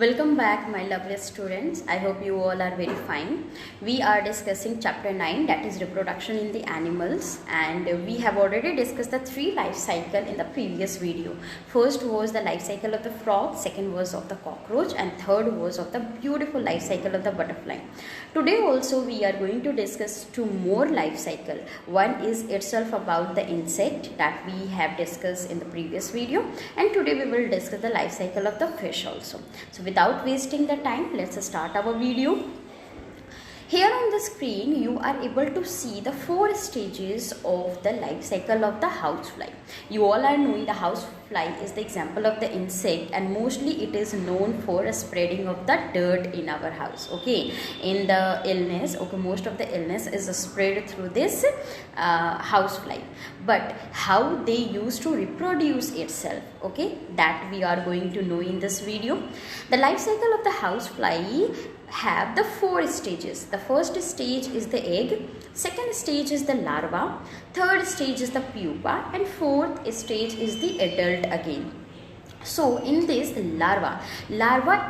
Welcome back, my lovely students. I hope you all are very fine. We are discussing chapter 9, that is reproduction in the animals, and we have already discussed the 3 life cycle in the previous video. First was the life cycle of the frog, second was of the cockroach, and third was of the beautiful life cycle of the butterfly. Today also we are going to discuss 2 more life cycle. One is itself about the insect that we have discussed in the previous video, and today we will discuss the life cycle of the fish also. So without wasting the time, let's start our video. Here on the screen you are able to see the 4 stages of the life cycle of the housefly. You all are knowing the housefly is the example of the insect, and mostly it is known for spreading of the dirt in our house. Okay, in the illness, most of the illness is spread through this housefly. But how they used to reproduce itself, okay, that we are going to know in this video. The life cycle of the housefly have the 4 stages. The first stage is the egg, second stage is the larva, third stage is the pupa, and fourth stage is the adult again. So in this larva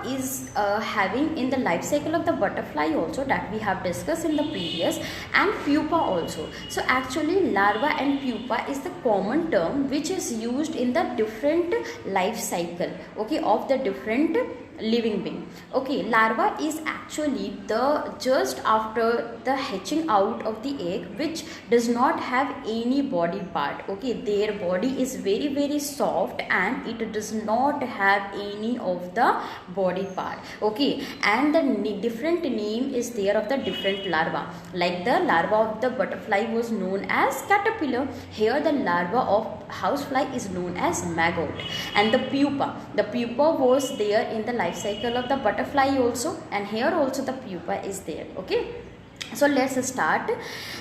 is having in the life cycle of the butterfly also, that we have discussed in the previous, and pupa also. So actually larva and pupa is the common term which is used in the different life cycle, okay, of the different living being. Okay, larva is actually the just after the hatching out of the egg, which does not have any body part. Okay, their body is very soft and it does not have any of the body part. Okay, and the different name is there of the different larva. Like the larva of the butterfly was known as caterpillar, here the larva of housefly is known as maggot. And the pupa was there in the life cycle of the butterfly also, and here also the pupa is there. Okay, so let's start.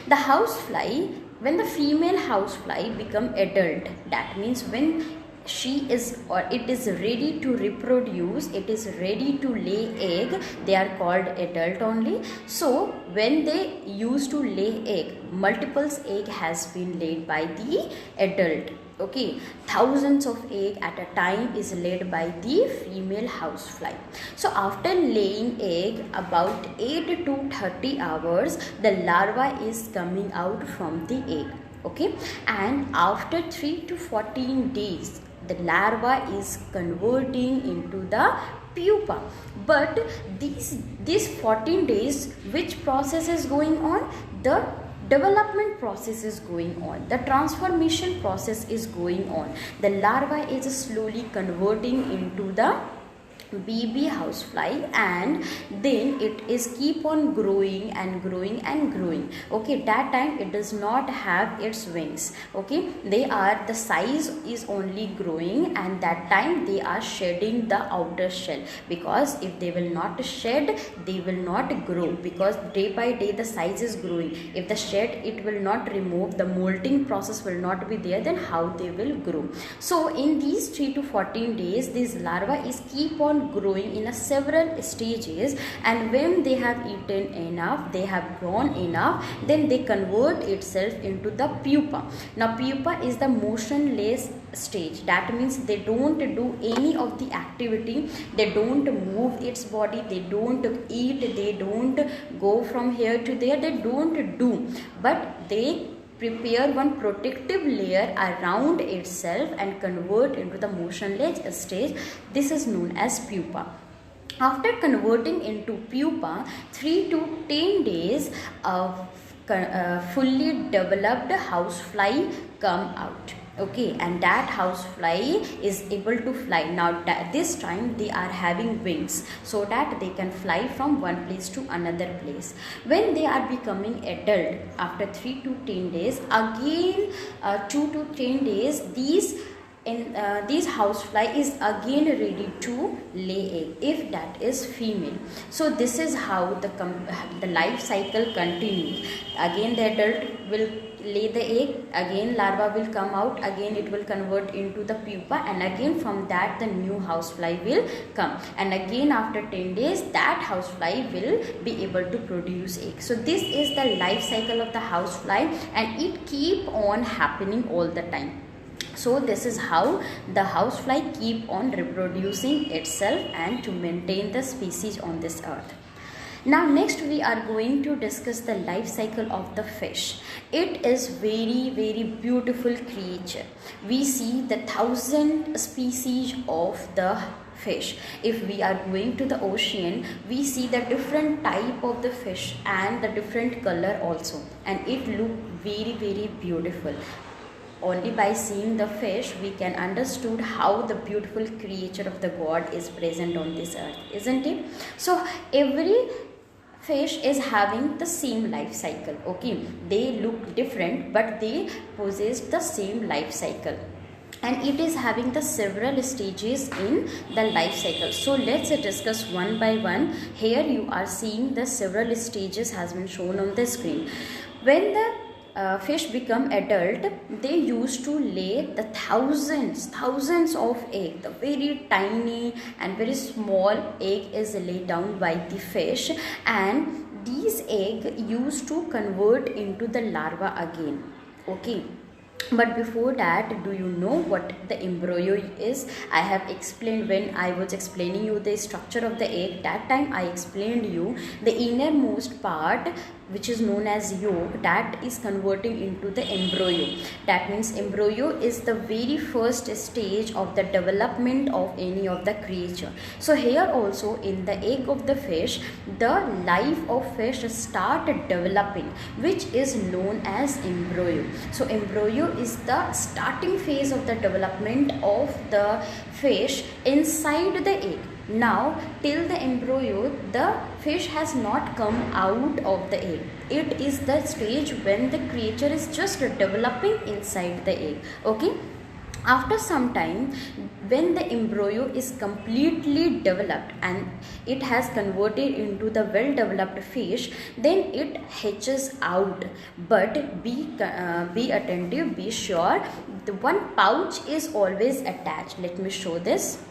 The housefly, when the female housefly become adult, that means when she is or it is ready to reproduce, it is ready to lay egg, they are called adult only. So when they used to lay egg, multiples egg has been laid by the adult. Okay, thousands of egg at a time is laid by the female housefly. So after laying egg about 8 to 30 hours, the larva is coming out from the egg. Okay, and after 3 to 14 days, the larva is converting into the pupa. But these 14 days, which process is going on? The development process is going on, the transformation process is going on. The larva is slowly converting into the baby housefly, and then it is keep on growing and growing and growing. Okay, that time it does not have its wings. Okay, the size is only growing, and that time they are shedding the outer shell, because if they will not shed, they will not grow, because day by day the size is growing. If the shed it will not remove, the molting process will not be there, then how they will grow? So in these 3 to 14 days, this larva is keep on growing in a several stages, and when they have eaten enough, they have grown enough, then they convert itself into the pupa. Now pupa is the motionless stage, that means they don't do any of the activity, they don't move its body, they don't eat, they don't go from here to there, they don't do, but they prepare one protective layer around itself and convert into the motionless stage. This is known as pupa. After converting into pupa, 3 to 10 days of fully developed housefly come out. Okay, and that housefly is able to fly. Now this time they are having wings, so that they can fly from one place to another place. When they are becoming adult, after 3 to 10 days, again 2 to 10 days, this housefly is again ready to lay egg, if that is female. So this is how the life cycle continues. Again the adult will lay the egg, again larva will come out, again it will convert into the pupa, and again from that the new housefly will come, and again after 10 days that housefly will be able to produce eggs. So this is the life cycle of the housefly, and it keep on happening all the time. So this is how the housefly keep on reproducing itself and to maintain the species on this earth. Now next we are going to discuss the life cycle of the fish. It is very beautiful creature. We see the 1,000 species of the fish. If we are going to the ocean, we see the different type of the fish and the different color also, and it look very beautiful. Only by seeing the fish we can understood how the beautiful creature of the God is present on this earth, isn't it? So every fish is having the same life cycle. Okay, they look different but they possess the same life cycle, and it is having the several stages in the life cycle. So let's discuss one by one. Here you are seeing the several stages has been shown on the screen. When the fish become adult, they used to lay the thousands of egg. The very tiny and very small egg is laid down by the fish, and these egg used to convert into the larva again. Okay, but before that, do you know what the embryo is? I have explained when I was explaining you the structure of the egg. That time I explained you the innermost part, which is known as yolk, that is converting into the embryo. That means embryo is the very first stage of the development of any of the creature. So here also in the egg of the fish, the life of fish start developing, which is known as embryo. So embryo is the starting phase of the development of the fish inside the egg. Now till the embryo, the fish has not come out of the egg. It is the stage when the creature is just developing inside the egg. Okay, after some time, when the embryo is completely developed and it has converted into the well developed fish, then it hatches out. But be attentive, be sure the one pouch is always attached. Let me show this.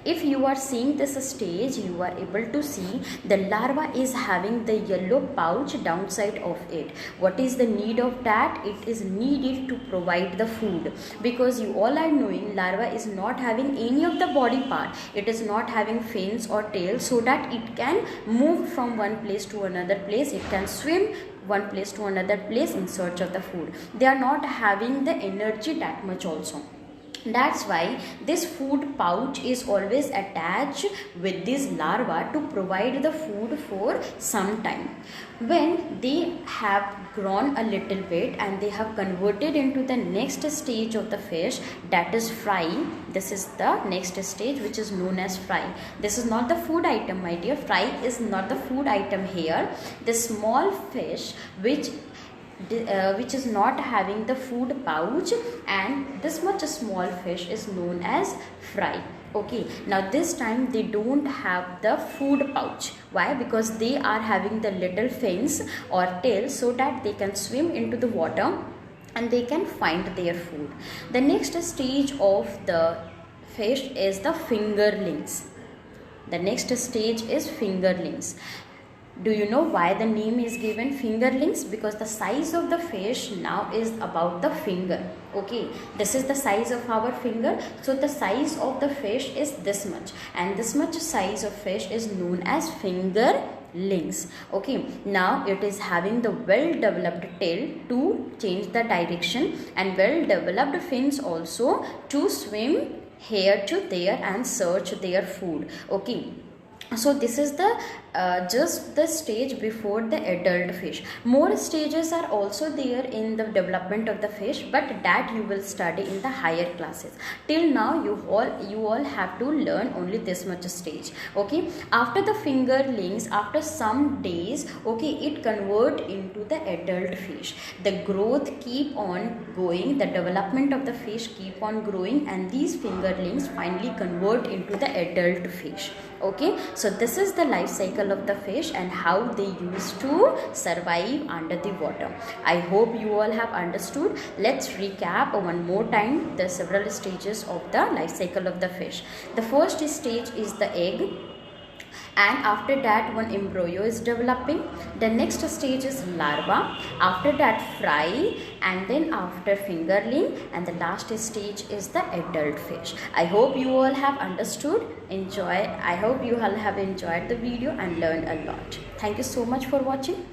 If you are seeing this stage, you are able to see the larva is having the yellow pouch downside of it. What is the need of that? It is needed to provide the food, because you all are knowing larva is not having any of the body part. It is not having fins or tail, so that it can move from one place to another place. It can swim one place to another place in search of the food. They are not having the energy that much also. That's why this food pouch is always attached with this larva to provide the food for some time. When they have grown a little bit and they have converted into the next stage of the fish, that is fry. This is the next stage, which is known as fry. This is not the food item, my dear. Fry is not the food item here. The small fish which is not having the food pouch, and this much small fish is known as fry. Okay, now this time they don't have the food pouch. Why? Because they are having the little fins or tail, so that they can swim into the water and they can find their food. The next stage of the fish is the fingerlings. The next stage is fingerlings. Do you know why the name is given fingerlings? Because the size of the fish now is about the finger. Okay, this is the size of our finger. So the size of the fish is this much, and this much size of fish is known as fingerlings. Okay, now it is having the well developed tail to change the direction, and well developed fins also to swim here to there and search their food. Okay, so this is the just the stage before the adult fish. More stages are also there in the development of the fish, but that you will study in the higher classes. Till now you all have to learn only this much stage. Okay, after the fingerlings, after some days, okay, it convert into the adult fish. The growth keep on going, the development of the fish keep on growing, and these fingerlings finally convert into the adult fish. Okay, so this is the life cycle of the fish and how they used to survive under the water. I hope you all have understood. Let's recap one more time the several stages of the life cycle of the fish. The first stage is the egg. and after that one embryo is developing. The next stage is larva, after that fry, and then after fingerling, and the last stage is the adult fish. I hope you all have understood. I hope you all have enjoyed the video and learned a lot. Thank you so much for watching.